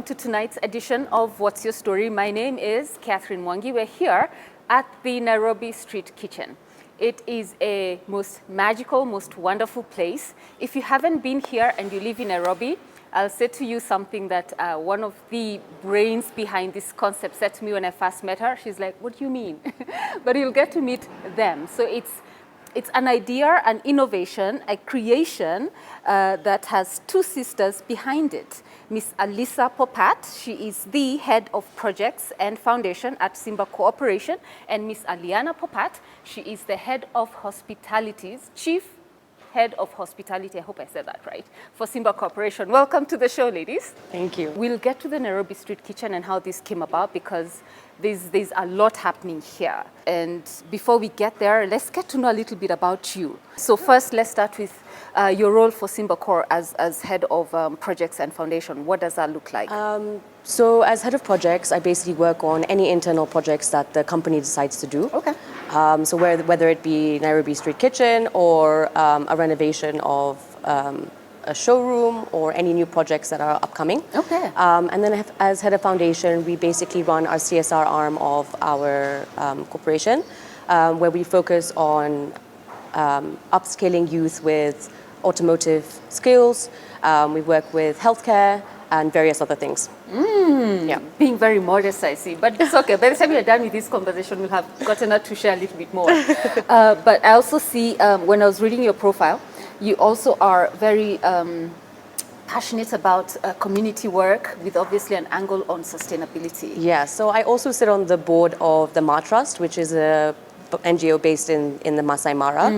To tonight's edition of What's Your Story? My name is Catherine Mwangi. We're here at the Nairobi Street Kitchen. It is a most magical, most wonderful place. If you haven't been here and you live in Nairobi, I'll say to you something that one of the brains behind this concept said to me when I first met her. She's like, what do you mean? But you'll get to meet them. So it's an idea, an innovation, a creation that has two sisters behind it. Miss Alyssa Popat, she is the head of projects and foundation at Simba Corporation, and Miss Alyana Popat, she is the head of hospitalities, chief head of hospitality, I hope I said that right, for Simba Corporation. Welcome to the show, ladies. Thank you. We'll get to the Nairobi Street Kitchen and how this came about, because there's a lot happening here. And before we get there, let's get to know a little bit about you. So first, let's start with your role for Simba Corp as head of projects and foundation. What does that look like? So as head of projects, I basically work on any internal projects that the company decides to do. Okay. So whether it be Nairobi Street Kitchen or a renovation of a showroom or any new projects that are upcoming. Okay. And then as head of foundation, we basically run our CSR arm of our corporation, where we focus on upskilling youth with automotive skills. We work with healthcare and various other things. Yeah. Being very modest, I see. But it's okay. By the time we're done with this conversation, we'll have gotten to share a little bit more. But I also see, when I was reading your profile, you also are very passionate about community work with obviously an angle on sustainability. Yeah, so I also sit on the board of the Ma Trust, which is a NGO based in the Masai Mara,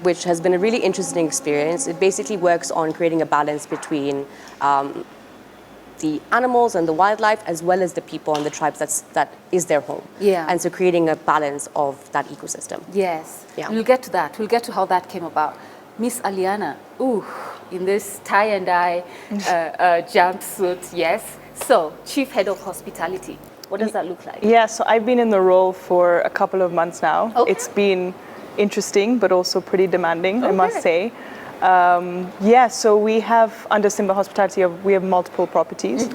which has been a really interesting experience. It basically works on creating a balance between the animals and the wildlife, as well as the people and the tribes that is their home. Yeah. And so creating a balance of that ecosystem. Yes. Yeah. We'll get to that. We'll get to how that came about. Miss Alyana, in this tie and dye jumpsuit, yes. So, chief head of hospitality. What does that look like? Yeah, so I've been in the role for a couple of months now. Okay. It's been interesting, but also pretty demanding, I must say. So we have, under Simba Hospitality, we have multiple properties,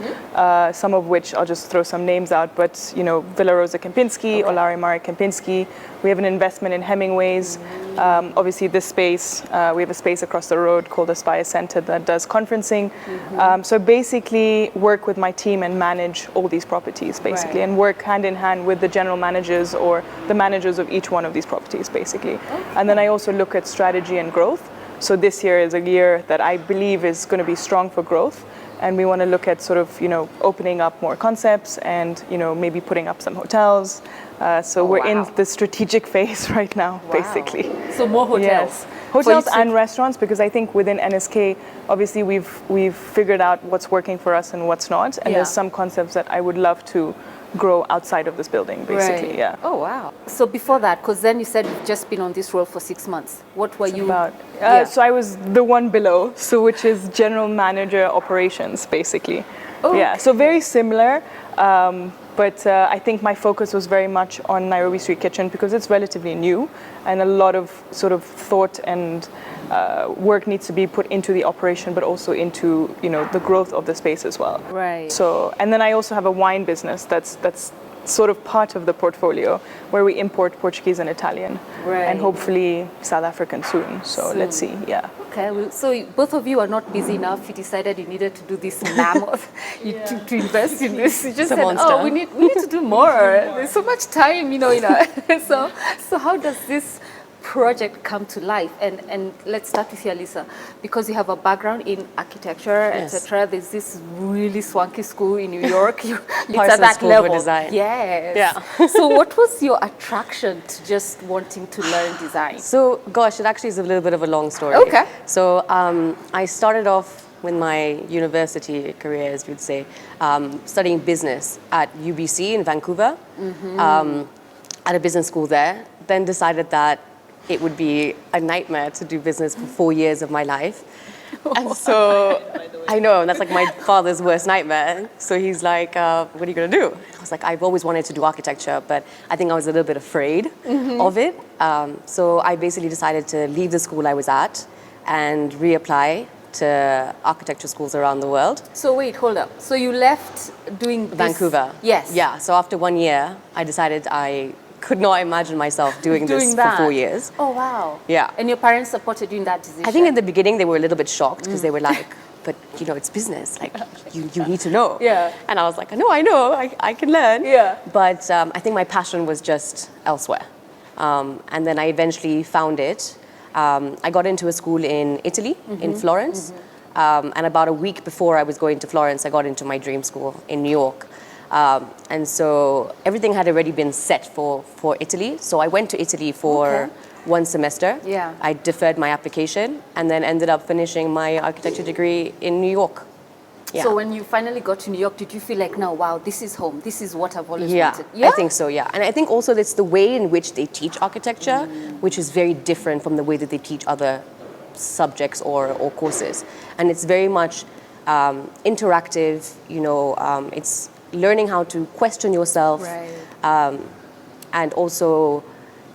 some of which I'll just throw some names out, but, Villa Rosa Kempinski, Olari Mari Kempinski. We have an investment in Hemingway's. Obviously, this space, we have a space across the road called Aspire Center that does conferencing. So basically, work with my team and manage all these properties, basically, and work hand in hand with the general managers or the managers of each one of these properties, basically. Okay. And then I also look at strategy and growth. So this year is a year that I believe is going to be strong for growth. And we want to look at sort of, opening up more concepts and, maybe putting up some hotels. We're in the strategic phase right now, basically. So more hotels. Yes. Hotels and restaurants, because I think within NSK, obviously we've figured out what's working for us and what's not. And there's some concepts that I would love to grow outside of this building, basically. Right. Yeah. Oh, wow. So before that, because then you said you've just been on this role for 6 months. What were you about? So I was the one below, which is general manager operations, basically. Okay. Yeah. So very similar. But I think my focus was very much on Nairobi Street Kitchen because it's relatively new and a lot of sort of thought and work needs to be put into the operation, but also into, the growth of the space as well. Right. So, and then I also have a wine business that's sort of part of the portfolio where we import Portuguese and Italian. Right. And hopefully South African soon. So let's see, yeah. Okay, well, so both of you are not busy enough. You decided you needed to do this mammoth, to invest in this. You just said, we need to do more. There's so much time, So how does this project come to life? And let's start with you, Alyssa, because you have a background in architecture, etc. There's this really swanky school in New York. It's at that level. Design. Yes. Yeah. So what was your attraction to just wanting to learn design? So, gosh, it actually is a little bit of a long story. Okay. So I started off with my university career, as you'd say, studying business at UBC in Vancouver, at a business school there. Then decided that it would be a nightmare to do business for 4 years of my life. And so, I know, that's like my father's worst nightmare. So he's like, what are you going to do? I was like, I've always wanted to do architecture, but I think I was a little bit afraid of it. So I basically decided to leave the school I was at and reapply to architecture schools around the world. So wait, hold up. So you left doing this- Vancouver. Yes. Yeah, so after 1 year, I decided I could not imagine myself doing this for 4 years. Oh, wow. Yeah. And your parents supported you in that decision? I think in the beginning they were a little bit shocked because they were like, but you know, it's business. Like, you need to know. Yeah. And I was like, no, I know, I can learn. Yeah. But I think my passion was just elsewhere. And then I eventually found it. I got into a school in Italy, in Florence. And about a week before I was going to Florence, I got into my dream school in New York. And so everything had already been set for Italy. So I went to Italy for 1 semester. Yeah. I deferred my application and then ended up finishing my architecture degree in New York. Yeah. So when you finally got to New York, did you feel like, no, wow, this is home. This is what I've always Yeah, wanted? I think so, yeah. And I think also it's the way in which they teach architecture, which is very different from the way that they teach other subjects or courses. And it's very much interactive, you know, it's learning how to question yourself, Right. and also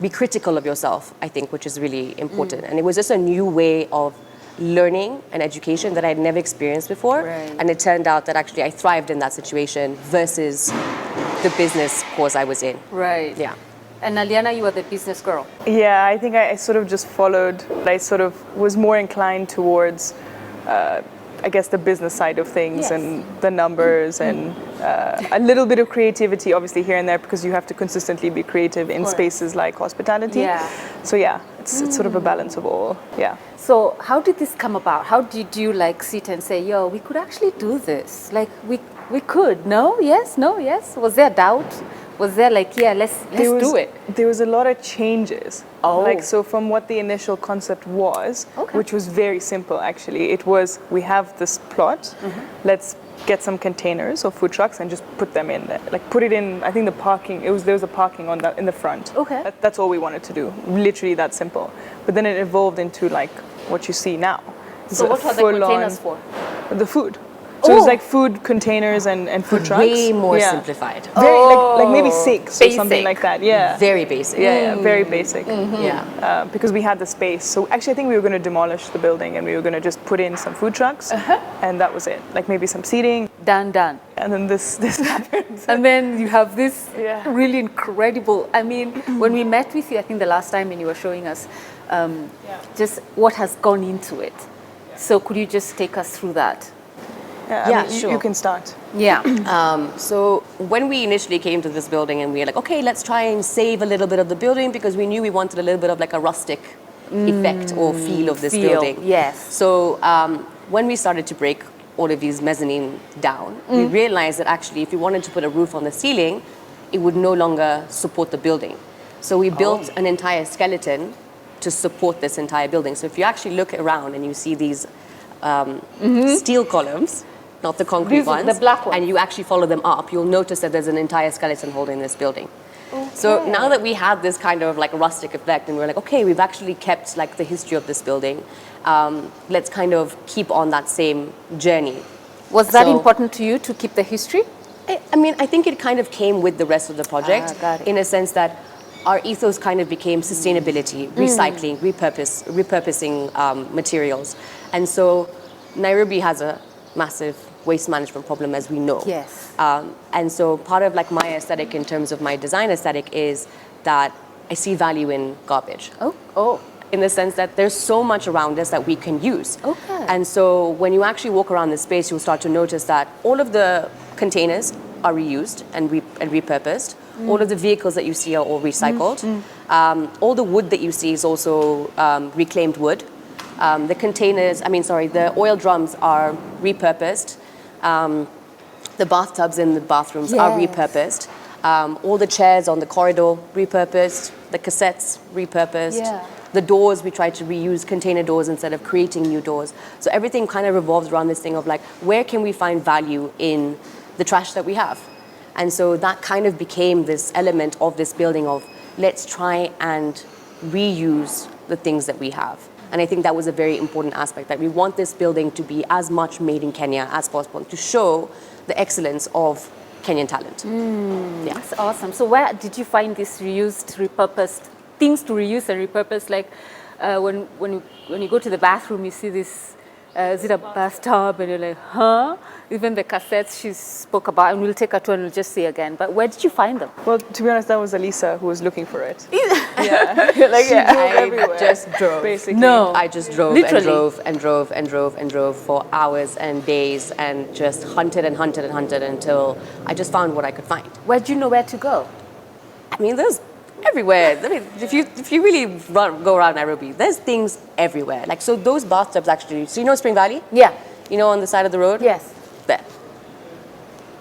be critical of yourself, I think, which is really important. And it was just a new way of learning and education that I'd never experienced before. Right. And it turned out that actually I thrived in that situation versus the business course I was in. Right. Yeah. And Alyana, you were the business girl. Yeah, I think I sort of just followed, I sort of was more inclined towards, I guess, the business side of things Yes. and the numbers and a little bit of creativity, obviously, here and there, because you have to consistently be creative in course. spaces like hospitality. Yeah. So yeah, it's sort of a balance of all, yeah. So how did this come about? How did you like sit and say, yo, we could actually do this? Like we could, no, yes, no, yes? Was there doubt? Was there like, yeah, let's do it? There was a lot of changes. Oh. Like, so from what the initial concept was, Okay. which was very simple actually, it was, we have this plot, let's get some containers or food trucks and just put them in there. Like put it in, I think the parking, there was a parking on that in the front. Okay. That's all we wanted to do, literally that simple. But then it evolved into like what you see now. So what are the containers for? The food. So it Oh. was like food containers and food trucks. Way more Yeah. simplified. Very like maybe 6 or something Basic. like that. Yeah. Very basic. Yeah, very basic. Yeah. Because we had the space. So actually, I think we were going to demolish the building and we were going to just put in some food trucks, and that was it. Like maybe some seating, Done. and then this happens. And then you have this Yeah. really incredible, I mean, when we met with you, I think the last time when you were showing us just what has gone into it. So could you just take us through that? Yeah, Yeah, I mean, sure. You can start. Yeah. So when we initially came to this building and we were like, okay, let's try and save a little bit of the building because we knew we wanted a little bit of like a rustic effect or feel of this building. Yes. So when we started to break all of these mezzanine down, we realized that actually if we wanted to put a roof on the ceiling, it would no longer support the building. So we built an entire skeleton to support this entire building. So if you actually look around and you see these steel columns, not the concrete These are ones, the black ones. and you actually follow them up, you'll notice that there's an entire skeleton holding this building. So now that we had this kind of like rustic effect and we're like, okay, we've actually kept like the history of this building, let's kind of keep on that same journey. Was that So- important to you to keep the history? I mean, I think it kind of came with the rest of the project got it. in a sense that our ethos kind of became sustainability, recycling, repurposing materials. And so Nairobi has a massive waste management problem, as we know. Yes. And so part of like my aesthetic in terms of my design aesthetic is that I see value in garbage. Oh. In the sense that there's so much around us that we can use. Okay. And so when you actually walk around the space, you'll start to notice that all of the containers are reused and repurposed. All of the vehicles that you see are all recycled. All the wood that you see is also reclaimed wood. The oil drums are repurposed. The bathtubs in the bathrooms are Yes. repurposed. All the chairs on the corridor repurposed. The cassettes repurposed. Yeah. The doors, we try to reuse container doors instead of creating new doors. So everything kind of revolves around this thing of like, where can we find value in the trash that we have? And so that kind of became this element of this building of let's try and reuse the things that we have. And I think that was a very important aspect, that we want this building to be as much made in Kenya as possible, to show the excellence of Kenyan talent. Yeah. That's awesome. So where did you find this reused, repurposed, things to reuse and repurpose? Like when you go to the bathroom, you see this is it a bathtub? And you're like, huh? Even the cassettes she spoke about, and we'll take a tour and we'll just see again. But where did you find them? Well, to be honest, that was Alyssa who was looking for it. Like, She drove I everywhere. just drove. Basically. No. I just drove Literally. and drove for hours and days and just hunted and hunted and hunted until I just found what I could find. Where do you know where to go? I mean, there's everywhere. I mean, if you really go around Nairobi, there's things everywhere. Like, so those bathtubs actually, so you know Spring Valley? Yeah. You know, on the side of the road? Yes. There.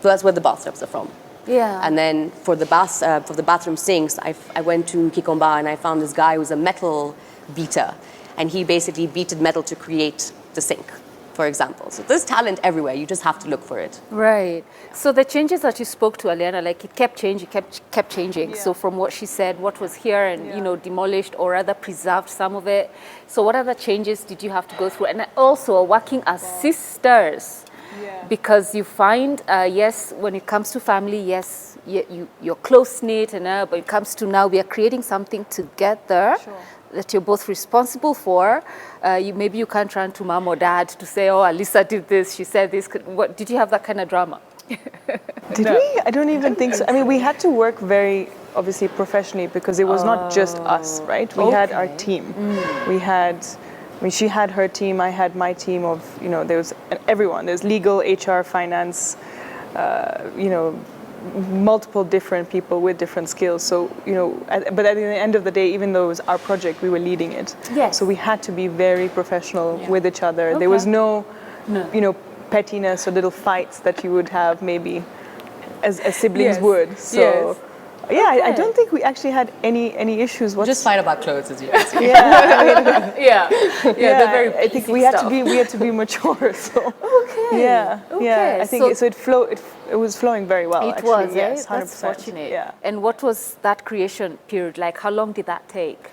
So that's where the bathtubs are from. Yeah. And then for the bathroom sinks, I went to Kikomba and I found this guy who's a metal beater. And he basically beated metal to create the sink, for example. So there's talent everywhere. You just have to look for it. Right. So the changes that you spoke to Alyana, like it kept changing, kept changing. Yeah. So from what she said, what was here and, Yeah. you know, demolished or rather preserved some of it. So what other changes did you have to go through? And also working as sisters. Yeah. Because you find, yes, when it comes to family, yes, you're close-knit, and but it comes to now we are creating something together that you're both responsible for. Maybe you can't run to mom or dad to say, oh, Alyssa did this, she said this. What, did you have that kind of drama? Did we? I don't even think so. I mean, we had to work very, obviously, professionally because it was not just us, right? We had our team. We had, I mean, she had her team, I had my team of, you know, there was everyone. There's legal, HR, finance, you know, multiple different people with different skills. So, you know, but at the end of the day, even though it was our project, we were leading it. Yes. So we had to be very professional with each other. There was no, you know, pettiness or little fights that you would have maybe as siblings would. So, yeah, I don't think we actually had any issues. Just fight about clothes as you can see. Yeah, they're very I think basic we had stuff. to be mature. So Okay. yeah. I think so it was flowing very well. It actually. was, Yes, eh? 100%. That's fortunate. Yeah. And what was that creation period like? How long did that take?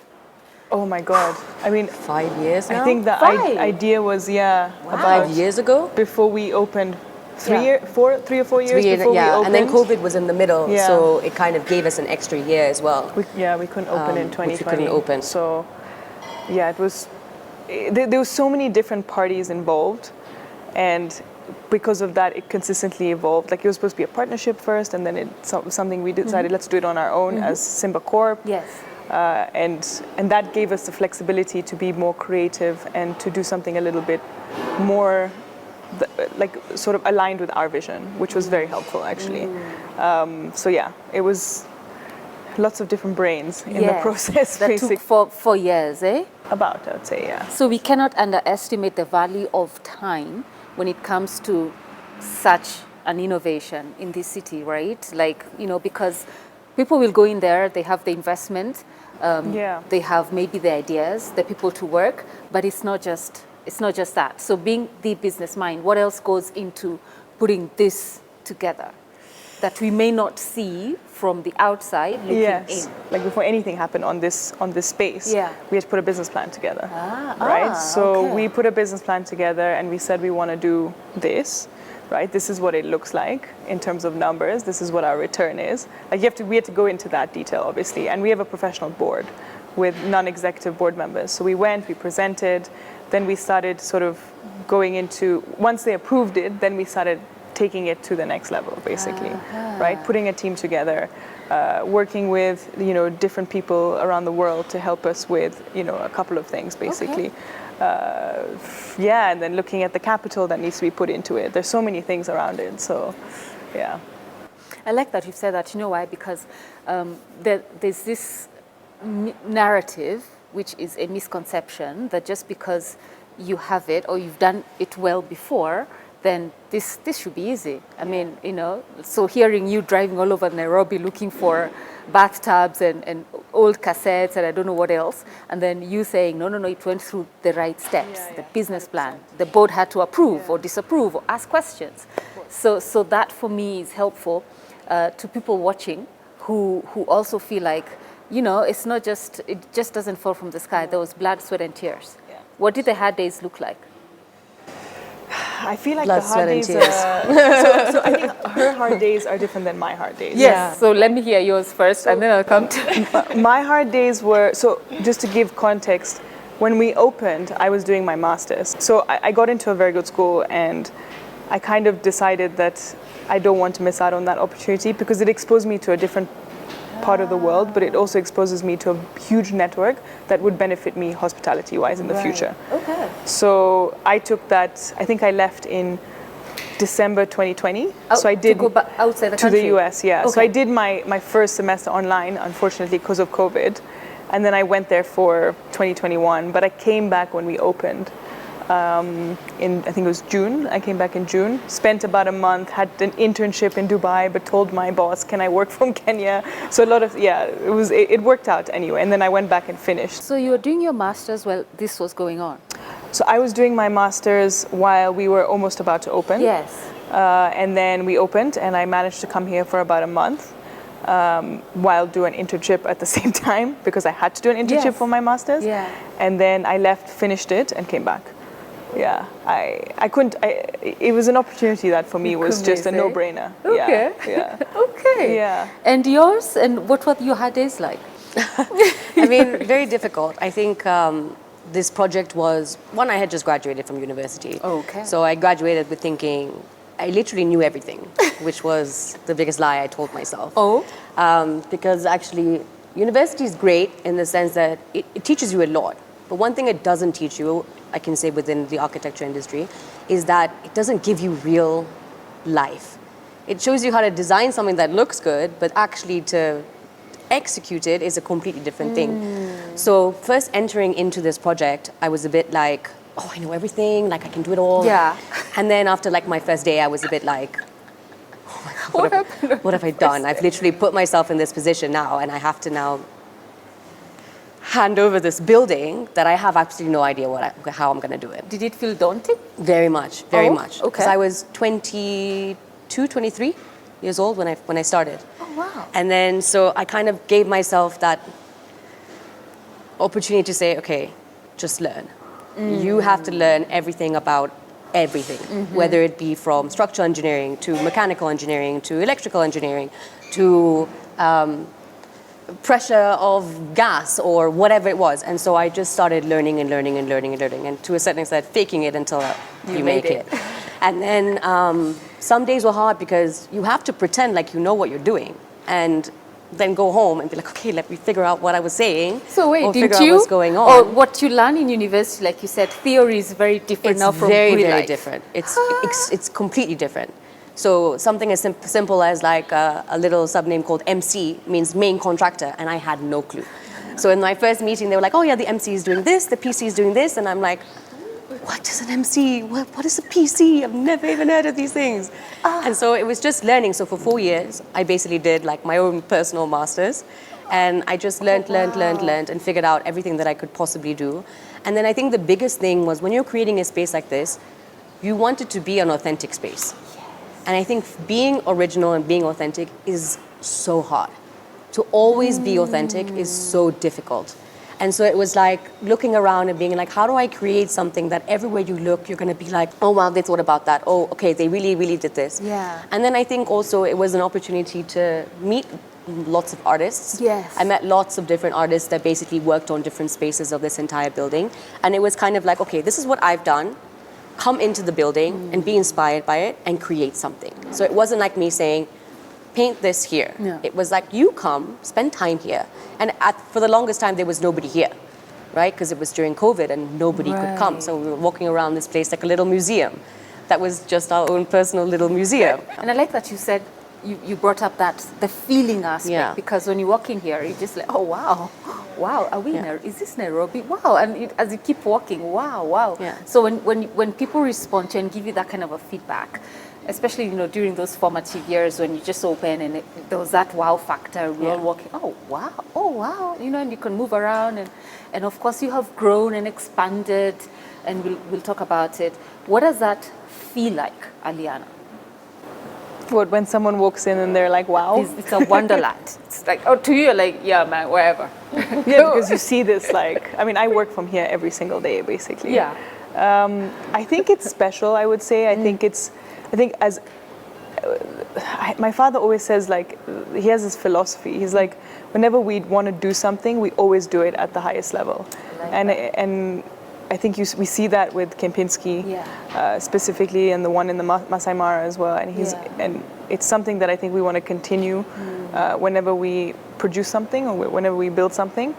Oh my God. I mean, 5 years now? I think the 5? idea was about 5 years ago? before we opened. 3 Yeah. or 4 years 3 years, before we opened. and then COVID was in the middle, Yeah. so it kind of gave us an extra year as well. We couldn't open in 2020. which we couldn't open. So, yeah, it was. There was so many different parties involved, and because of that, it consistently evolved. Like it was supposed to be a partnership first, and then it's something we decided let's do it on our own as Simba Corp. Yes. And that gave us the flexibility to be more creative and to do something a little bit more like sort of aligned with our vision, which was very helpful actually. So yeah, it was lots of different brains in the process. That basically. took 4 years, eh? About, I would say, yeah. So we cannot underestimate the value of time when it comes to such an innovation in this city, right? Like, you know, because people will go in there, they have the investment, they have maybe the ideas, the people to work, but it's not just that. So being the business mind, what else goes into putting this together that we may not see from the outside looking in? Like before anything happened on this space, we had to put a business plan together, right? So we put a business plan together and we said we want to do this, right? This is what it looks like in terms of numbers. This is what our return is. Like we had to go into that detail, obviously, and we have a professional board with non-executive board members. So we went, we presented, then we started sort of going into, once they approved it, then we started taking it to the next level, basically, right? Putting a team together, working with, you know, different people around the world to help us with, you know, a couple of things, basically. And then looking at the capital that needs to be put into it. There's so many things around it, so, yeah. I like that you've said that. You know why? Because there's this narrative, which is a misconception, that just because you have it or you've done it well before, then this should be easy. I mean, you know, so hearing you driving all over Nairobi looking for bathtubs and old cassettes and I don't know what else, and then you saying, no, it went through the right steps, the business plan. The board had to approve or disapprove or ask questions. So that for me is helpful to people watching who also feel like, you know, it just doesn't fall from the sky. There was blood, sweat and tears. What did the hard days look like? I feel like Blood, the hard sweat, and days tears. so I think her hard days are different than my hard days. Yes. So let me hear yours first and then I'll come to My hard days were, so just to give context, when we opened, I was doing my master's. So I got into a very good school, and I kind of decided that I don't want to miss out on that opportunity because it exposed me to a different part of the world, but it also exposes me to a huge network that would benefit me hospitality-wise in the future. Okay. So I took that, I think I left in December 2020. So I did to go outside the to country. the US, yeah. Okay. So I did my first semester online, unfortunately, because of COVID. And then I went there for 2021, but I came back when we opened. In I think it was June. I came back in June, spent about a month, had an internship in Dubai, but told my boss, can I work from Kenya? So a lot of, it worked out anyway. And then I went back and finished. So you were doing your master's while this was going on? So I was doing my master's while we were almost about to open. Yes. And then we opened, and I managed to come here for about a month while do an internship at the same time, because I had to do an internship for my master's. Yeah. And then I left, finished it, and came back. Yeah, I couldn't. It was an opportunity that for me was just a no-brainer. Okay. Yeah. Okay. Yeah. And yours? And what were your hard days like? I mean, very difficult. I think this project was, one, I had just graduated from university. Okay. So I graduated with thinking, I literally knew everything, which was the biggest lie I told myself. Oh. Because actually, university is great in the sense that it teaches you a lot. But one thing it doesn't teach you, I can say within the architecture industry, is that it doesn't give you real life. It shows you how to design something that looks good, but actually to execute it is a completely different thing. So first entering into this project, I was a bit like, oh, I know everything, like I can do it all. Yeah. And then after like my first day, I was a bit like, oh my God, what have I done? I've literally put myself in this position now, and I have to now hand over this building that I have absolutely no idea how I'm going to do it. Did it feel daunting? Very much, very much. Okay. Because I was 22, 23 years old when I started. Oh, wow. And then so I kind of gave myself that opportunity to say, okay, just learn. You have to learn everything about everything, whether it be from structural engineering to mechanical engineering to electrical engineering to pressure of gas or whatever it was. And so I just started learning and learning and learning and learning, and to a certain extent faking it until you make it. And then some days were hard because you have to pretend like you know what you're doing, and then go home and be like, okay, let me figure out what I was saying. So wait, or didn't figure you? out what's going on. Or what you learn in university, like you said, theory is very different It's now from very, real very life. different. It's completely different. So something as simple as like a little subname called MC means main contractor, and I had no clue. So in my first meeting, they were like, oh yeah, the MC is doing this, the PC is doing this, and I'm like, what is an MC? What is a PC? I've never even heard of these things. And so it was just learning. So for 4 years, I basically did like my own personal masters, and I just learned, and figured out everything that I could possibly do. And then I think the biggest thing was when you're creating a space like this, you want it to be an authentic space. And I think being original and being authentic is so hard. To always be authentic is so difficult. And so it was like looking around and being like, how do I create something that everywhere you look, you're going to be like, oh, wow, they thought about that. Oh, okay, they really, really did this. Yeah. And then I think also it was an opportunity to meet lots of artists. Yes. I met lots of different artists that basically worked on different spaces of this entire building. And it was kind of like, okay, this is what I've done. Come into the building and be inspired by it and create something. So it wasn't like me saying, paint this here. Yeah. It was like, you come, spend time here. And for the longest time, there was nobody here, right? Because it was during COVID and nobody could come. So we were walking around this place like a little museum. That was just our own personal little museum. And I like that you said, you brought up that, the feeling aspect, Yeah. because when you walk in here, you're just like, oh, wow, are we is this Nairobi? Wow, and as you keep walking, wow. Yeah. So when people respond to you and give you that kind of a feedback, especially, during those formative years when you just open and there was that wow factor, we're all walking, oh, wow, and you can move around, and of course you have grown and expanded, and we'll talk about it. What does that feel like, Alyana? What, when someone walks in and they're like, wow? It's a wonderland. It's like, oh, to you, you're like, yeah, man, wherever. Yeah, because you see this, like, I mean, I work from here every single day, basically. Yeah. I think it's special, I would say. I think as my father always says, like, he has this philosophy. He's like, whenever we want to do something, we always do it at the highest level. And I think we see that with Kempinski, specifically, and the one in the Masai Mara as well. And and it's something that I think we want to continue whenever we produce something or whenever we build something.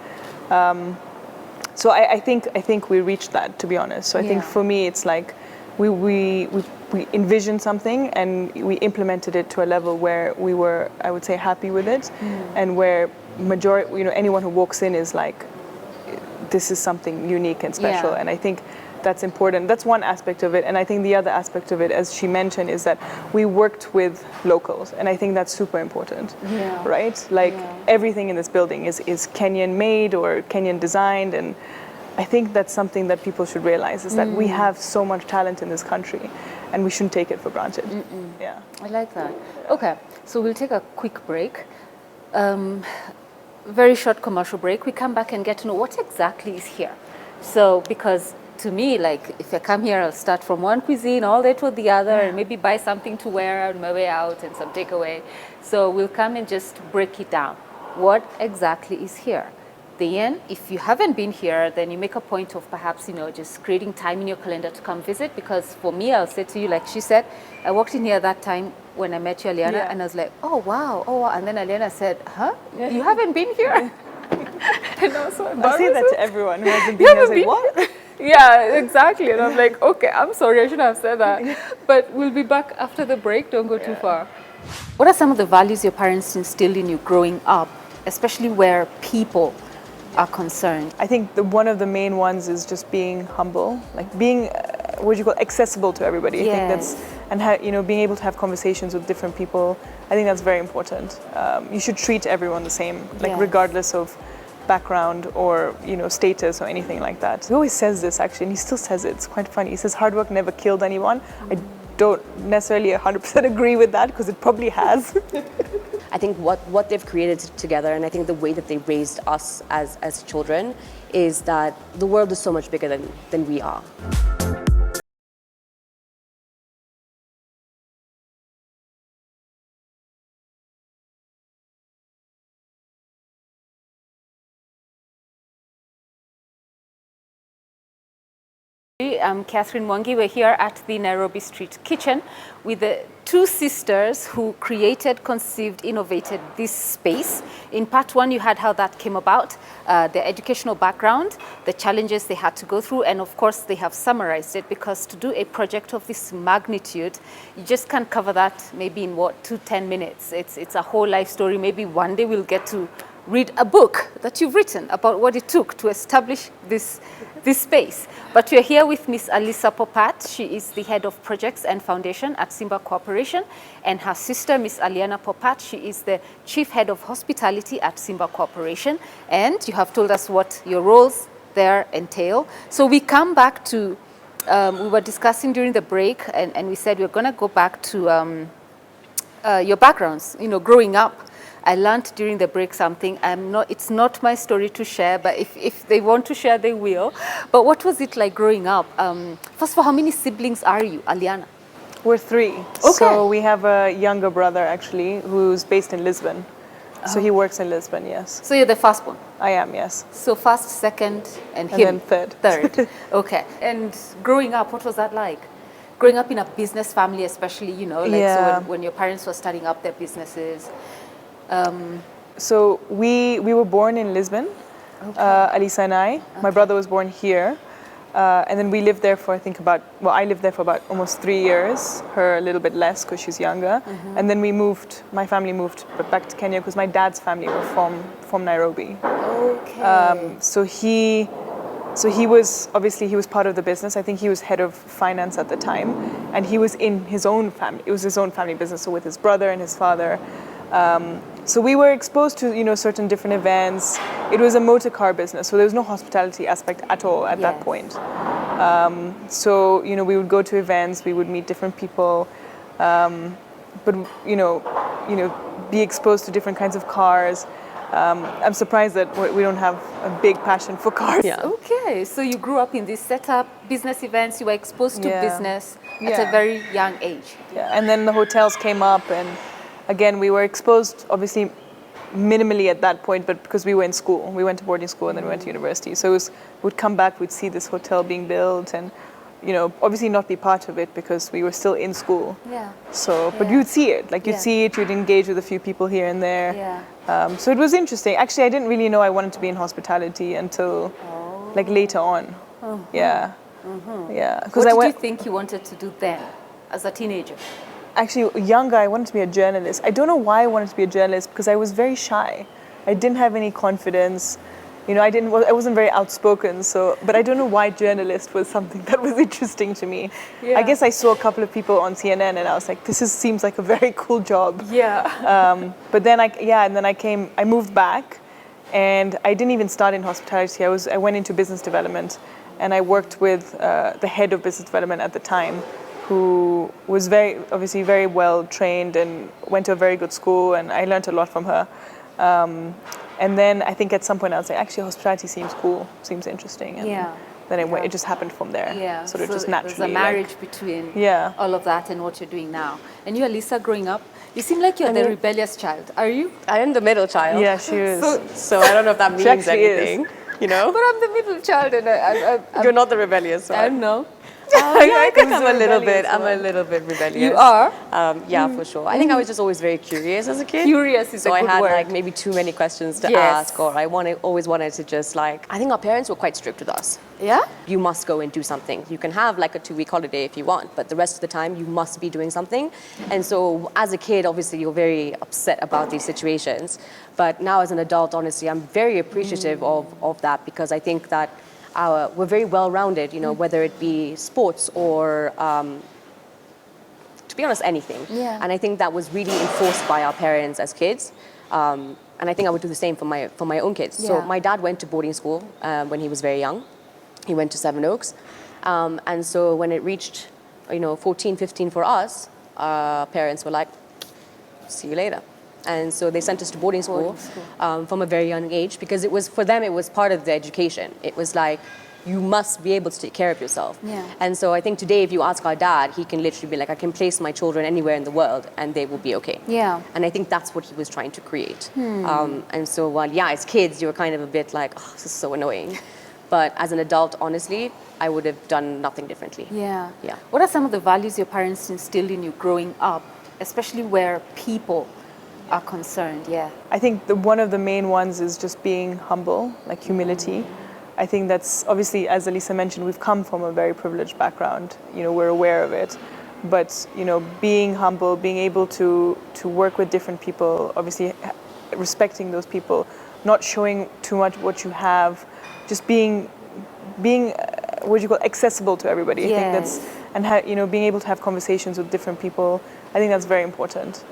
So I think we reached that, to be honest. So I think for me, it's like we envisioned something and we implemented it to a level where we were, I would say, happy with it, and where anyone who walks in is like, this is something unique and special. And I think that's important. That's one aspect of it. And I think the other aspect of it, as she mentioned, is that we worked with locals. And I think that's super important, right? Like everything in this building is Kenyan made or Kenyan designed. And I think that's something that people should realize, is that we have so much talent in this country and we shouldn't take it for granted. Yeah. I like that. Okay, so we'll take a quick break. Very short commercial break. We come back and get to know what exactly is here. So, because to me, like, if I come here, I'll start from one cuisine all the way to the other, and maybe buy something to wear on my way out and some takeaway. So we'll come and just break it down. What exactly is here? Then, if you haven't been here, then you make a point of perhaps, just creating time in your calendar to come visit. Because for me, I'll say to you, like she said, I walked in here that time when I met you, Alyana, and I was like, oh wow. And then Alyana said, huh? You haven't been here? And I was so embarrassed. I say that to everyone who hasn't been here. I say, what? Yeah, exactly. And I'm like, okay, I'm sorry, I shouldn't have said that. But we'll be back after the break. Don't go too far. What are some of the values your parents instilled in you growing up, especially where people are concerned? I think one of the main ones is just being humble, like being, accessible to everybody. I think that's, and being able to have conversations with different people. I think that's very important. You should treat everyone the same, like regardless of background or status or anything like that. He always says this, actually, and he still says it. It's quite funny. He says hard work never killed anyone. I don't necessarily 100% agree with that, because it probably has. I think what they've created together, and I think the way that they raised us as children, is that the world is so much bigger than we are. I'm Catherine Mwangi. We're here at the Nairobi Street Kitchen with the two sisters who created, conceived, innovated this space. In part one, you had how that came about, their educational background, the challenges they had to go through, and of course they have summarized it, because to do a project of this magnitude, you just can't cover that maybe in 10 minutes. It's a whole life story. Maybe one day we'll get to read a book that you've written about what it took to establish this space. But we're here with Miss Alyssa Popat. She is the head of projects and foundation at Simba Corporation, and her sister, Miss Alyana Popat. She is the chief head of hospitality at Simba Corporation, and you have told us what your roles there entail. So we come back to, we were discussing during the break, and we said we're going to go back to your backgrounds, growing up. I learned during the break something. It's not my story to share, but if they want to share, they will. But what was it like growing up? First of all, how many siblings are you, Alyana? We're 3. Okay. So we have a younger brother, actually, who's based in Lisbon. So he works in Lisbon, yes. So you're the firstborn? I am, yes. So first, second, and then third. Third. Okay. And growing up, what was that like? Growing up in a business family, especially, so when your parents were starting up their businesses. So we were born in Lisbon, Alyssa and I. My brother was born here. And then we lived there for, I lived there for about almost 3 years, her a little bit less because she's younger. And then my family moved back to Kenya because my dad's family were from Nairobi. Okay. So he was part of the business. I think he was head of finance at the time, and he was in his own family. It was his own family business, so with his brother and his father. So we were exposed to, certain different events. It was a motor car business, so there was no hospitality aspect at all at that point. So, we would go to events, we would meet different people, but, be exposed to different kinds of cars. I'm surprised that we don't have a big passion for cars. Yeah. Okay, so you grew up in this setup, business events, you were exposed to Yeah. business at Yeah. a very young age. Yeah, and then the hotels came up, and again, we were exposed, obviously, minimally at that point, but because we were in school. We went to boarding school and then we went to university. So we'd come back, we'd see this hotel being built, and, obviously not be part of it because we were still in school. Yeah. So, but Yeah. you'd see it, like you'd Yeah. see it, you'd engage with a few people here and there. Yeah. So it was interesting. Actually, I didn't really know I wanted to be in hospitality until like later on. Yeah. Yeah. What I did went, you think you wanted to do then, as a teenager? actually, younger, I wanted to be a journalist. I don't know why I wanted to be a journalist because I was very shy. I didn't have any confidence. I wasn't very outspoken. So, but I don't know why journalist was something that was interesting to me. Yeah. I guess I saw a couple of people on CNN and I was like, seems like a very cool job. Yeah. But then I moved back, and I didn't even start in hospitality. I went into business development, and I worked with the head of business development at the time, who was obviously very well trained and went to a very good school, and I learned a lot from her. And then I think at some point I was like, actually, hospitality seems cool, seems interesting. And Yeah. then it just happened from there. Yeah. Sort of so just naturally. there's a marriage between Yeah. all of that and what you're doing now. And you, Alyssa, growing up, you seem like you're the rebellious child. Are you? I am the middle child. Yeah, she is. So I don't know if that means actually is. anything. You know? But I'm the middle child, and I'm You're not the rebellious one. I don't know. I think I'm the a little bit. rebellious I'm a one. little bit rebellious. You are? Yeah, for sure. I think I was just always very curious as a kid. Curious is So a I good had word. like maybe too many questions to Yes. ask, or I always wanted to just like. I think our parents were quite strict with us. Yeah? You must go and do something. You can have like a 2-week holiday if you want, but the rest of the time you must be doing something. And so as a kid, obviously you're very upset about these situations. But now as an adult, honestly, I'm very appreciative of that, because I think that we're very well-rounded, whether it be sports or, to be honest, anything. Yeah. And I think that was really enforced by our parents as kids. And I think I would do the same for my own kids. So Yeah. my dad went to boarding school when he was very young. He went to Seven Oaks. And so when it reached, 14, 15 for us, our parents were like, see you later. And so they sent us to boarding school, from a very young age, because for them, it was part of the education. It was like, you must be able to take care of yourself. Yeah. And so I think today, if you ask our dad, he can literally be like, I can place my children anywhere in the world and they will be okay. Yeah. And I think that's what he was trying to create. And so while, as kids, you were kind of a bit like, oh, this is so annoying. But as an adult, honestly, I would have done nothing differently. Yeah. Yeah. What are some of the values your parents instilled in you growing up, especially where people are concerned? Yeah. I think one of the main ones is just being humble, like humility. I think that's obviously, as Alyssa mentioned, we've come from a very privileged background. We're aware of it. But, being humble, being able to work with different people, obviously respecting those people, not showing too much what you have, just being accessible to everybody. Yes. I think that's, being able to have conversations with different people. I think that's very important.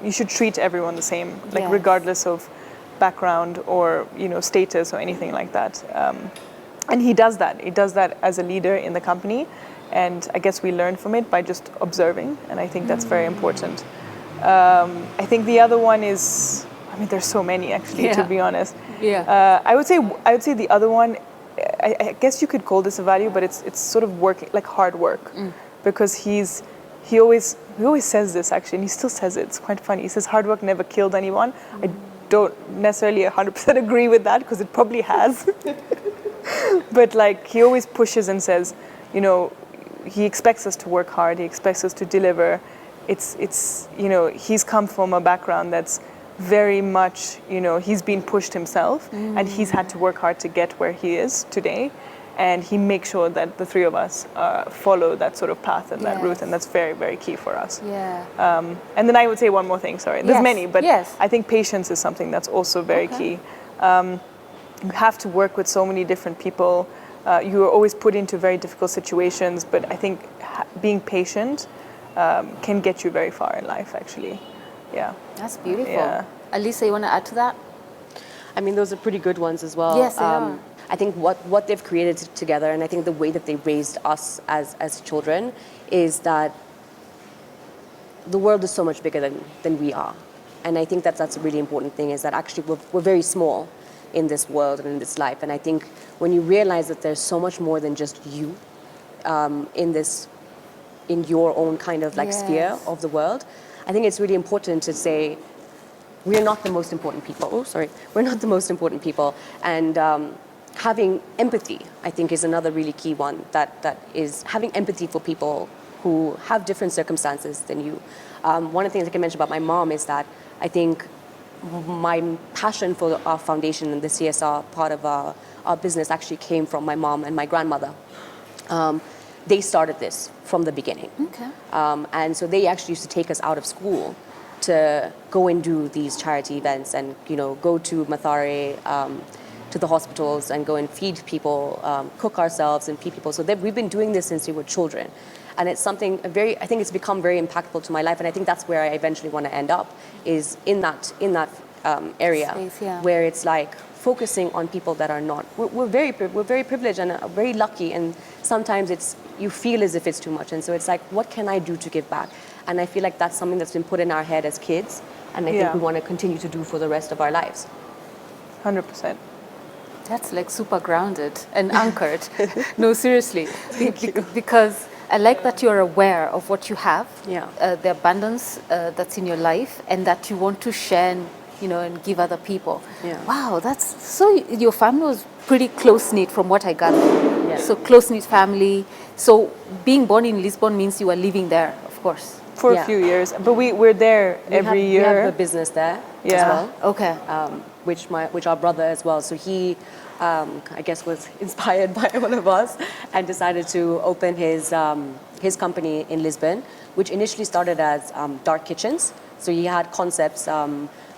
You should treat everyone the same, like Yes. regardless of background or status or anything like that. And he does that. He does that as a leader in the company, and I guess we learn from it by just observing. And I think that's very important. I think the other one is, there's so many actually, to be honest. Yeah. I would say the other one, I guess you could call this a value, but it's sort of working, like hard work, because he always says this actually, and he still says it. It's quite funny. He says hard work never killed anyone. I don't necessarily 100% agree with that, because it probably has. But like he always pushes and says, he expects us to work hard. He expects us to deliver. It's he's come from a background that's very much, he's been pushed himself, and he's had to work hard to get where he is today. And he makes sure that the three of us follow that sort of path and that route, and that's very, very key for us. Yeah. And then I would say one more thing, sorry. There's Yes, many, but yes. I think patience is something that's also very key. You have to work with so many different people. You are always put into very difficult situations, but I think being patient can get you very far in life, actually. Yeah. That's beautiful. Yeah. Alyssa, you want to add to that? Those are pretty good ones as well. Yes, they are. I think what they've created together, and I think the way that they raised us as children, is that the world is so much bigger than we are. And I think that's a really important thing, is that actually we're very small in this world and in this life. And I think when you realize that there's so much more than just you in your own kind of like sphere of the world, I think it's really important to say we're not the most important people. Oh, sorry. We're not the most important people. And having empathy, I think, is another really key one, that is having empathy for people who have different circumstances than you. One of the things I can mention about my mom is that I think my passion for our foundation and the CSR part of our business actually came from my mom and my grandmother. They started this from the beginning. Okay. And so they actually used to take us out of school to go and do these charity events and, go to Mathare, to the hospitals and go and feed people, cook ourselves and feed people. So we've been doing this since we were children. And it's something I think it's become very impactful to my life. And I think that's where I eventually want to end up, is in that area space, yeah. where it's like focusing on people that are not. We're very privileged and very lucky. And sometimes you feel as if it's too much. And so it's like, what can I do to give back? And I feel like that's something that's been put in our head as kids. And I think we want to continue to do for the rest of our lives. 100%. That's like super grounded and anchored. No, seriously. Because I like that you're aware of what you have, the abundance that's in your life, and that you want to share and give other people. Yeah. Wow, so your family was pretty close-knit from what I gather. Yeah. So close-knit family. So being born in Lisbon means you are living there, of course. For a few years. But we're there every year. We have a business there as well. Okay. Which our brother as well. So he, I guess, was inspired by one of us and decided to open his company in Lisbon, which initially started as dark kitchens. So he had concepts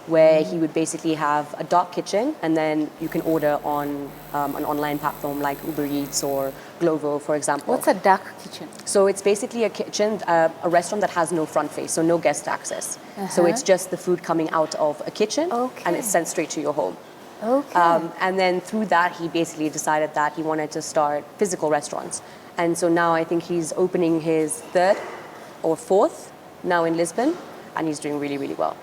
where he would basically have a dark kitchen, and then you can order on an online platform like Uber Eats or Glovo, for example. What's a dark kitchen? So it's basically a kitchen, a restaurant that has no front face, so no guest access. So it's just the food coming out of a kitchen, and it's sent straight to your home. Okay. And then through that, he basically decided that he wanted to start physical restaurants. And so now I think he's opening his third or fourth now in Lisbon, and he's doing really, really well.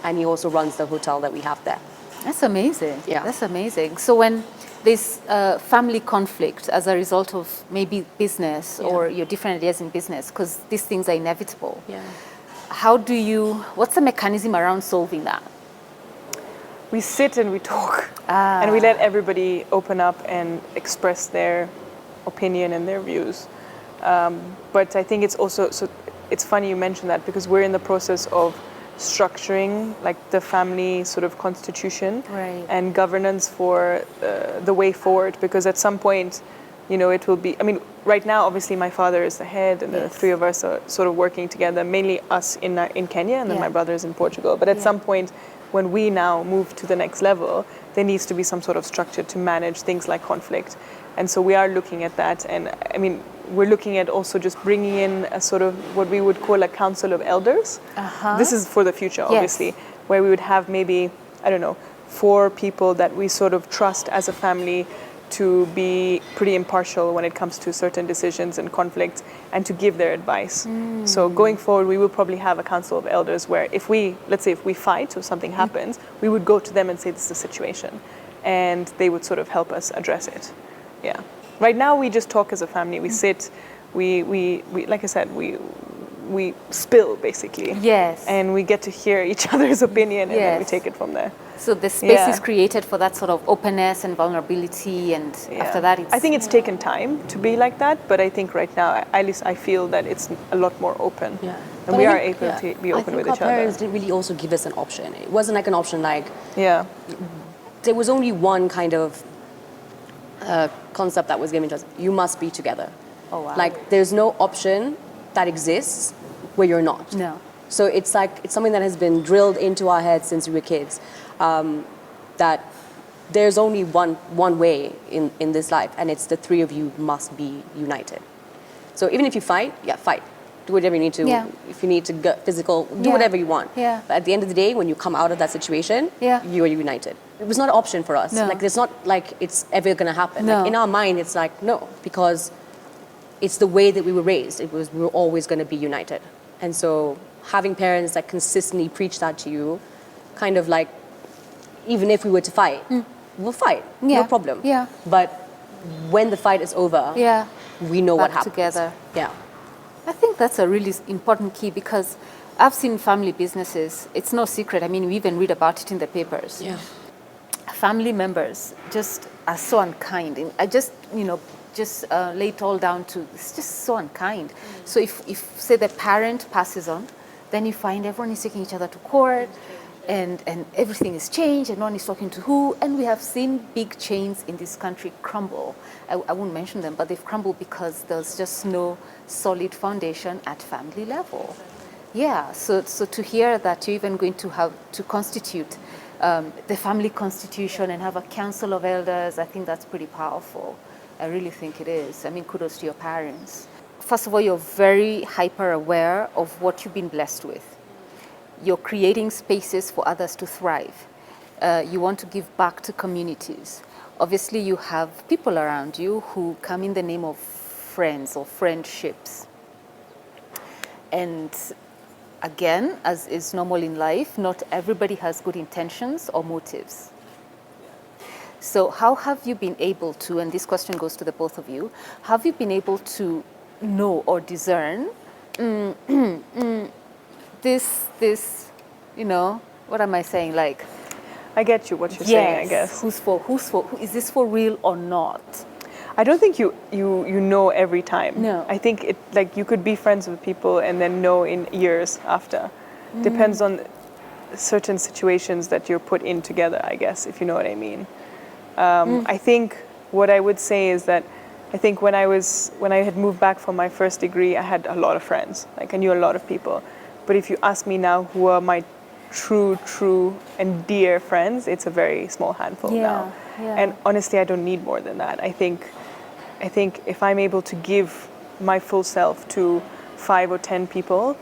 And he also runs the hotel that we have there. That's amazing. Yeah. That's amazing. So when there's family conflict as a result of maybe business or your different ideas in business, because these things are inevitable. Yeah. What's the mechanism around solving that? We sit and we talk. And we let everybody open up and express their opinion and their views. But I think it's also, it's funny you mentioned that, because we're in the process of structuring like the family sort of constitution and governance for the way forward, because at some point it will be, right now obviously my father is the head and the three of us are sort of working together, mainly us in Kenya, and then my brother is in Portugal, but at some point when we now move to the next level, there needs to be some sort of structure to manage things like conflict. And so we are looking at that, and we're looking at also just bringing in a sort of what we would call a council of elders. This is for the future, obviously, where we would have maybe, 4 people that we sort of trust as a family to be pretty impartial when it comes to certain decisions and conflicts, and to give their advice. So going forward, we will probably have a council of elders where let's say if we fight or something happens, we would go to them and say this is the situation, and they would sort of help us address it. Yeah. Right now we just talk as a family. We sit, we like I said, we spill basically. Yes. And we get to hear each other's opinion, and then we take it from there. So the space is created for that sort of openness and vulnerability, and after that I think it's taken time to be like that, but I think right now, at least I feel that it's a lot more open. Yeah. And we are able to be open with each other. Our parents didn't really also give us an option. It wasn't like an option like... Yeah. There was only one kind of concept that was given to us. You must be together. Oh, wow. Like, there's no option that exists where you're not. No. So it's something that has been drilled into our heads since we were kids, that there's only one way in this life, and it's the three of you must be united. So even if you fight, fight. Do whatever you need to. Yeah. If you need to get physical, do whatever you want. Yeah. But at the end of the day, when you come out of that situation, you are united. It was not an option for us. No. Like, it's not like it's ever going to happen. No. Like, in our mind, it's like, no, because it's the way that we were raised. We were always going to be united. And so having parents that consistently preach that to you, kind of like, even if we were to fight, we'll fight, Yeah. no problem. Yeah. But when the fight is over, Yeah. we know what Back happens. together. Yeah. I think that's a really important key, because I've seen family businesses. It's no secret. I mean, we even read about it in the papers. Yeah. Family members just are so unkind. And I just, lay it all down to, it's just so unkind. So if say the parent passes on, then you find everyone is taking each other to court, and everything is changed, and no one is talking to who. And we have seen big chains in this country crumble. I won't mention them, but they've crumbled because there's just no solid foundation at family level. Yeah, so to hear that you're even going to have to constitute the family constitution and have a council of elders, I think that's pretty powerful. I really think it is. I mean, kudos to your parents. First of all, you're very hyper aware of what you've been blessed with. You're creating spaces for others to thrive. You want to give back to communities. Obviously, you have people around you who come in the name of friends or friendships. And again, as is normal in life, not everybody has good intentions or motives. So how have you been able to, and this question goes to the both of you, have you been able to know or discern this, what am I saying? Like, I get you what you're saying, I guess. Is this for real or not? I don't think you know every time. No. I think you could be friends with people and then know in years after. Depends on certain situations that you're put in together, I guess, if you know what I mean. I think what I would say is that I think when I had moved back from my first degree, I had a lot of friends. Like, I knew a lot of people. But if you ask me now who are my true and dear friends, it's a very small handful now. Yeah. And honestly, I don't need more than that. I think if I'm able to give my full self to 5 or 10 people,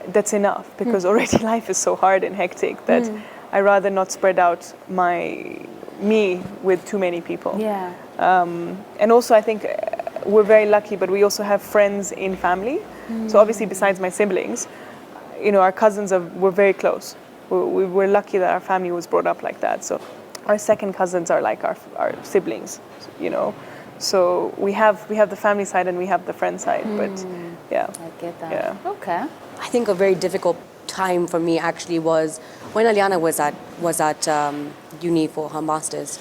that's enough, because already life is so hard and hectic that I rather not spread out me with too many people. Yeah. And also, I think we're very lucky, but we also have friends in family. So obviously, besides my siblings, our cousins were very close. We're lucky that our family was brought up like that. So our second cousins are like our siblings, So we have the family side and we have the friend side. But yeah. I get that. Yeah. Okay. I think a very difficult time for me actually was when Alyana was at uni for her master's.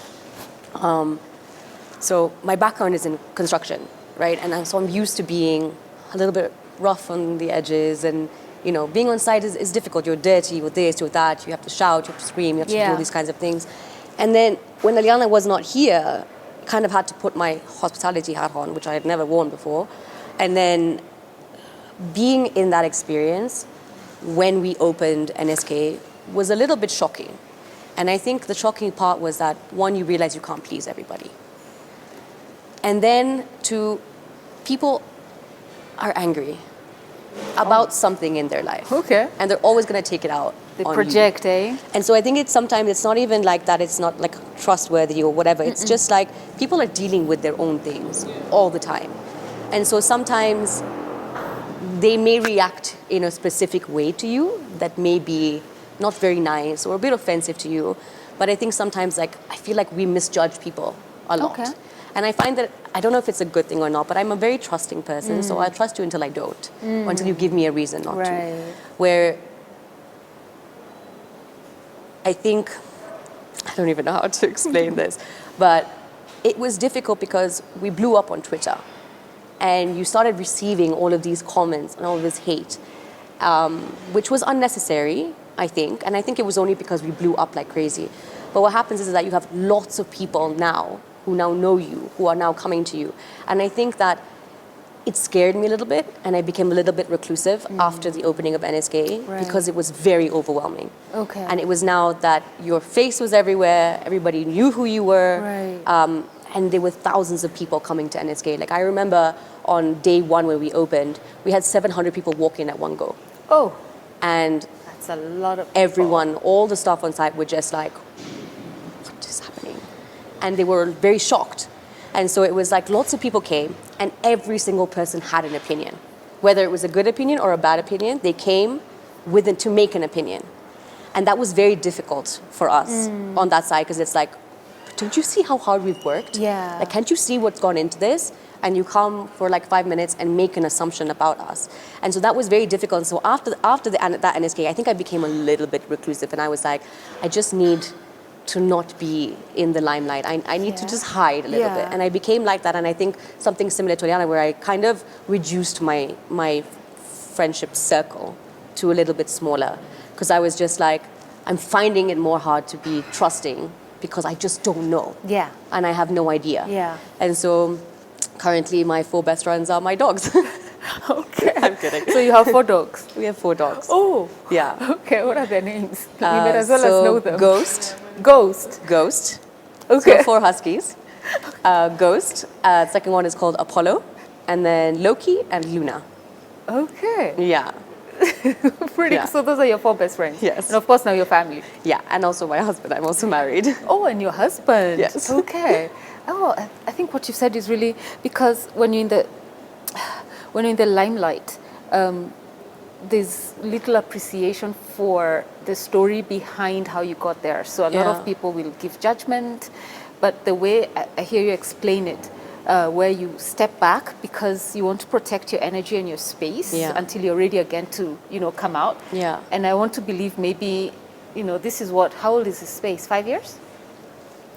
So my background is in construction, right? And so I'm used to being a little bit rough on the edges, and being on site is difficult. You're dirty, you're this, you're that. You have to shout, you have to scream, you have to do all these kinds of things. And then when Alyana was not here, kind of had to put my hospitality hat on, which I had never worn before. And then being in that experience when we opened NSK was a little bit shocking. And I think the shocking part was that, one, you realize you can't please everybody. And then people are angry about something in their life. Okay. And they're always going to take it out They on project, you. And so I think sometimes it's not even like that, it's not like trustworthy or whatever. It's just like people are dealing with their own things all the time. And so sometimes they may react in a specific way to you that may be not very nice or a bit offensive to you. But I think sometimes I feel like we misjudge people a lot. Okay. And I find that, I don't know if it's a good thing or not, but I'm a very trusting person, so I'll trust you until I don't, or until you give me a reason not to. Where I think, I don't even know how to explain this, but it was difficult because we blew up on Twitter, and you started receiving all of these comments and all of this hate, which was unnecessary, I think, and I think it was only because we blew up like crazy. But what happens is that you have lots of people now who now know you, who are now coming to you. And I think that it scared me a little bit, and I became a little bit reclusive after the opening of NSK because it was very overwhelming. Okay. And it was now that your face was everywhere, everybody knew who you were, and there were thousands of people coming to NSK. Like, I remember on day one when we opened, we had 700 people walk in at one go. Oh. And that's a lot of people. Everyone, all the staff on site were just like, what is happening? And they were very shocked. And so it was like lots of people came, and every single person had an opinion. Whether it was a good opinion or a bad opinion, they came to make an opinion. And that was very difficult for us on that side, because it's like, don't you see how hard we've worked? Yeah. Like, can't you see what's gone into this? And you come for like 5 minutes and make an assumption about us. And so that was very difficult. And so after that NSK, I think I became a little bit reclusive, and I was like, I just need to not be in the limelight. I need to just hide a little bit. And I became like that. And I think something similar to Alyana, where I kind of reduced my friendship circle to a little bit smaller, because I was just like, I'm finding it more hard to be trusting because I just don't know. Yeah. And I have no idea. Yeah. And so currently my 4 best friends are my dogs. Okay. I'm kidding. So you have 4 dogs? We have 4 dogs. Oh. Yeah. Okay, what are their names? We may as well as know them. Ghost. Ghost. Okay. So 4 huskies. Ghost. Second one is called Apollo. And then Loki and Luna. Okay. Yeah. Pretty. Yeah. So those are your 4 best friends. Yes. And of course now your family. Yeah. And also my husband. I'm also married. Oh, and your husband. Yes. Okay. Oh, I think what you said is really, because when you're in the limelight, there's little appreciation for the story behind how you got there. So a lot of people will give judgment, but the way I hear you explain it, where you step back because you want to protect your energy and your space until you're ready again to, come out. Yeah. And I want to believe maybe, this is how old is this space? 5 years?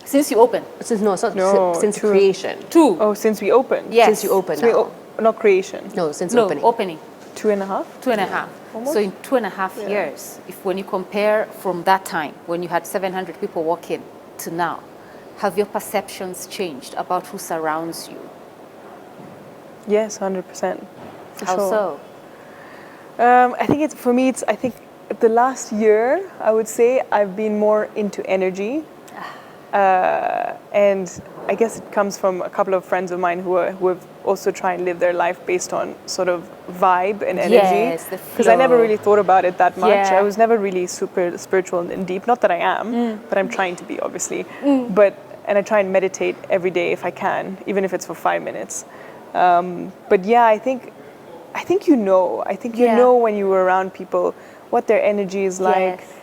Since you opened? Since creation. 2. Oh, since we opened? Yes. Since you opened now. Not creation. No, since No, opening. opening. 2.5? 2.5. Almost? So in 2.5 years, when you compare from that time, when you had 700 people walk in, to now, have your perceptions changed about who surrounds you? Yes, 100%. How so? I think I think the last year, I would say I've been more into energy. And I guess it comes from a couple of friends of mine who have also tried and live their life based on sort of vibe and energy. Yes, the because I never flow. really thought about it that much. Yeah. I was never really super spiritual and deep. Not that I am, but I'm trying to be, obviously. And I try and meditate every day if I can, even if it's for 5 minutes. But yeah, I think you know. I think you know when you were around people what their energy is like. Yes.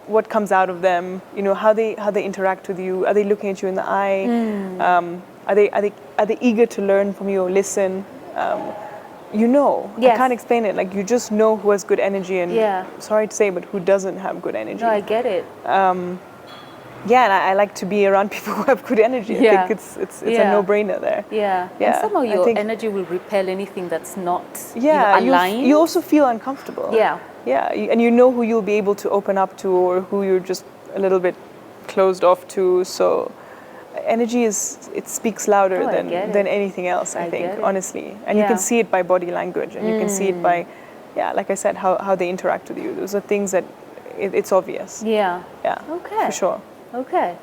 What comes out of them, how they interact with you. Are they looking at you in the eye? Are they eager to learn from you or listen? Yes. I can't explain it. Like, you just know who has good energy and sorry to say, but who doesn't have good energy. No, I get it. And I like to be around people who have good energy. I think it's a no-brainer there. Yeah. And somehow your energy will repel anything that's not aligned. You also feel uncomfortable. Yeah. Yeah, and you know who you'll be able to open up to or who you're just a little bit closed off to. So energy it speaks louder than anything else, I think, honestly. And you can see it by body language, and you can see it by, like I said, how they interact with you. Those are things that it's obvious. Yeah. Yeah. Okay. For sure. Okay.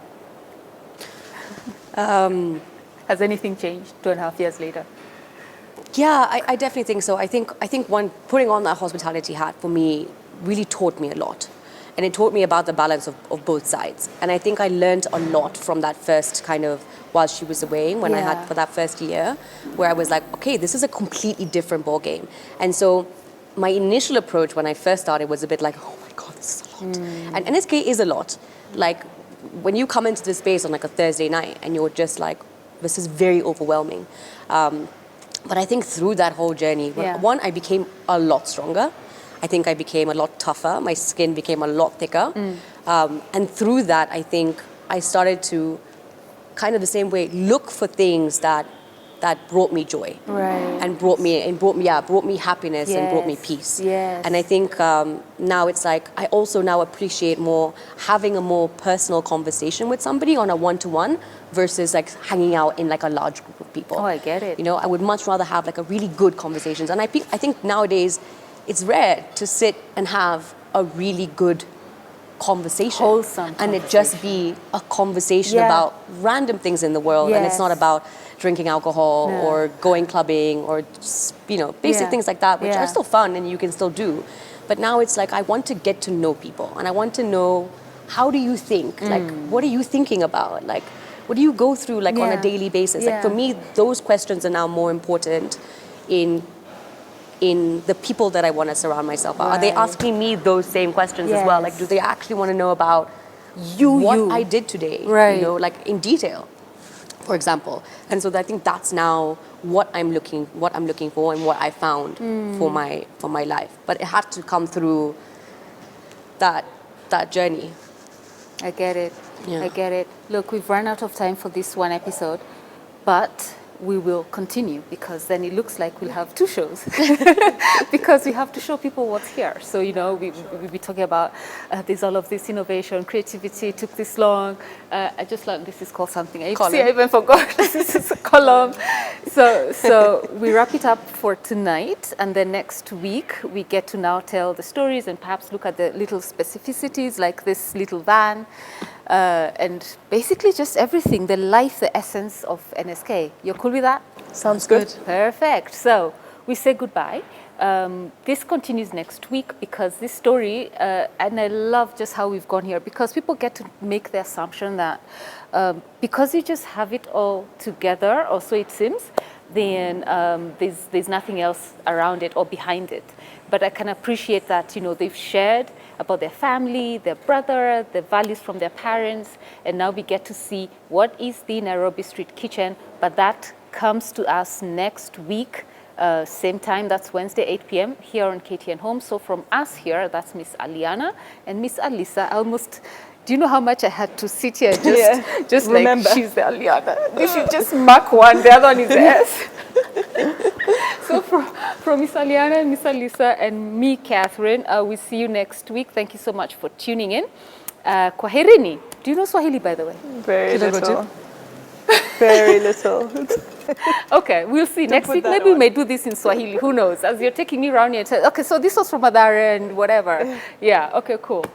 Has anything changed 2.5 years later? Yeah, I definitely think so. I think putting on that hospitality hat for me really taught me a lot. And it taught me about the balance of both sides. And I think I learned a lot from that first kind of, while she was away, when I had for that first year, where I was like, okay, this is a completely different ball game. And so my initial approach when I first started was a bit like, oh my God, this is a lot. And NSK is a lot. Like, when you come into this space on like a Thursday night and you're just like, this is very overwhelming. But I think through that whole journey, one, I became a lot stronger. I think I became a lot tougher. My skin became a lot thicker. And through that, I think I started to kind of the same way look for things that brought me joy. Right. And brought me happiness and brought me peace. Yes. And I think now it's like I also now appreciate more having a more personal conversation with somebody on a one-to-one versus like hanging out in like a large group of people. Oh, I get it. I would much rather have like a really good conversations. And I think nowadays it's rare to sit and have a really good conversation. Wholesome and it just be a conversation about random things in the world. And it's not about drinking alcohol or going clubbing or just, basic things like that, which are still fun and you can still do. But now it's like I want to get to know people and I want to know, how do you think? Like, what are you thinking about? Like, what do you go through like on a daily basis? Like, for me, those questions are now more important in in the people that I want to surround myself with? Are they Right. asking me those same questions as well? Like, Yes. do they actually want to know about You. what I did today? Right. You know, like in detail, for example. And so I think that's now what I'm looking for and what I found for my life. But it had to come through that journey. I get it. Yeah. I get it. Look, we've run out of time for this one episode, but we will continue because then it looks like we'll have 2 shows because we have to show people what's here. So, you know, we'll be talking about there's all of this innovation, creativity, took this long. I just learned this is called something. Column. See, I even forgot. This is a column. So we wrap it up for tonight, and then next week we get to now tell the stories and perhaps look at the little specificities like this little van. And basically just everything, the life, the essence of NSK. You're cool with that? Sounds good. Perfect. So we say goodbye. This continues next week because this story, and I love just how we've gone here, because people get to make the assumption that because you just have it all together, or so it seems, then there's nothing else around it or behind it. But I can appreciate that, you know, they've shared about their family, their brother, the values from their parents, and now we get to see what is the Nairobi Street Kitchen, but that comes to us next week, same time, that's Wednesday, 8 p.m. here on KTN Home. So from us here, that's Miss Alyana and Miss Alyssa. Do you know how much I had to sit here just Remember. like she's the Alyana? You should just mark one, the other one is the S. So from Miss Alyana and Miss Alyssa and me, Catherine, we see you next week. Thank you so much for tuning in. Kwaherini. Do you know Swahili, by the way? Very Kidogo little. tu. Very little. Okay, we'll see. Next put week, that maybe we on. may do this in Swahili. Who knows? As you're taking me around here, okay, so this was from Adara and whatever. Yeah, okay, cool.